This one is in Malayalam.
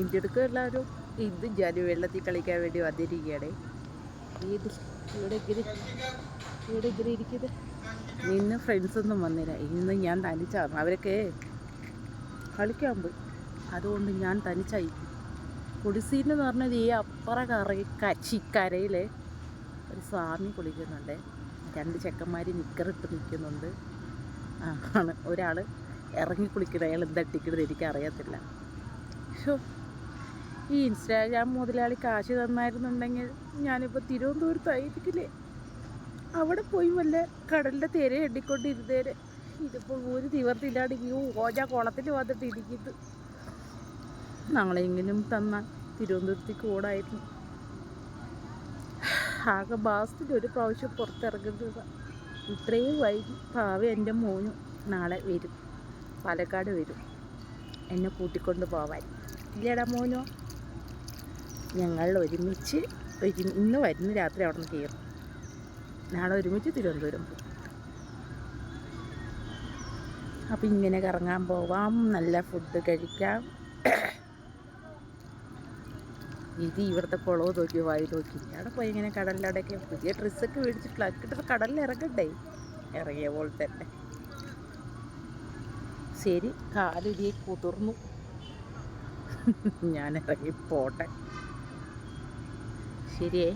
എൻ്റെ അടുക്ക എല്ലാവരും ഇത് ഞാൻ വെള്ളത്തിൽ കളിക്കാൻ വേണ്ടി വന്നിരിക്കുകയാണ്. ഇത് ഇവിടെ ഇങ്ങനെ ഇരിക്കുന്നത്. ഇന്ന് ഫ്രണ്ട്സൊന്നും വന്നില്ല. ഇന്ന് ഞാൻ തനിച്ചാണ്. അവരൊക്കെ കളിക്കാൻ പോയി. അതുകൊണ്ട് ഞാൻ തനിച്ചായി. കുടിസീന്ന് പറഞ്ഞത് ഈ അപ്പുറ കരയിൽ ഒരു സ്വാമി കുളിക്കുന്നുണ്ട്. 2 ചെക്കന്മാർ നിക്കറിട്ട് നിൽക്കുന്നുണ്ട്. ആണ് ഒരാൾ ഇറങ്ങി കുളിക്കുന്നത്. അയാൾ എന്താ ഇട്ടിക്കുന്നത് എനിക്കറിയത്തില്ല. ഈ ഇൻസ്റ്റാഗ്രാം മുതലാളി കാശ് തന്നായിരുന്നുണ്ടെങ്കിൽ ഞാനിപ്പോൾ തിരുവനന്തപുരത്തായിരിക്കില്ലേ. അവിടെ പോയി വല്ല കടലിൻ്റെ തിര എണ്ണിക്കൊണ്ടിരുന്നേര്. ഇതിപ്പോൾ ഒരു നിവർത്തില്ലാണ്ട് ഈ ഓജ കുളത്തിൽ വന്നിട്ട് ഇരിക്കുന്നത്. നാളെയെങ്കിലും തന്നാൽ തിരുവനന്തപുരത്തേക്ക് ഓടായിരുന്നു. ആകെ മാസത്തിൽ ഒരു പ്രാവശ്യം പുറത്തിറങ്ങുന്നതാണ്. ഇത്രയും വൈകി. ഭാവി എൻ്റെ മോനും നാളെ വരും, പാലക്കാട് വരും എന്നെ കൂട്ടിക്കൊണ്ട് പോവാൻ. ഇല്ലേടാ മോനോ? ഞങ്ങൾ ഒരുമിച്ച് ഇന്ന് വരുന്ന രാത്രി അവിടെ നിന്ന് കയറും. നാളെ ഒരുമിച്ച് തിരുവനന്തപുരം പോകും. അപ്പം ഇങ്ങനെ കറങ്ങാൻ പോവാം, നല്ല ഫുഡ് കഴിക്കാം. ഇത് ഇവിടുത്തെ കുളവ് നോക്കി വായി നോക്കി അവിടെ പോയി ഇങ്ങനെ കടലിലവിടെയൊക്കെ പുതിയ ഡ്രസ്സൊക്കെ മേടിച്ചിട്ട് കിട്ടുന്ന കടലിൽ ഇറങ്ങണ്ടേ. ഇറങ്ങിയ പോലെ തന്നെ. ശരി, കാലിരിയെ കുതിർന്നു. ഞാൻ ഇറങ്ങി പോട്ടെ. ശരിയേ.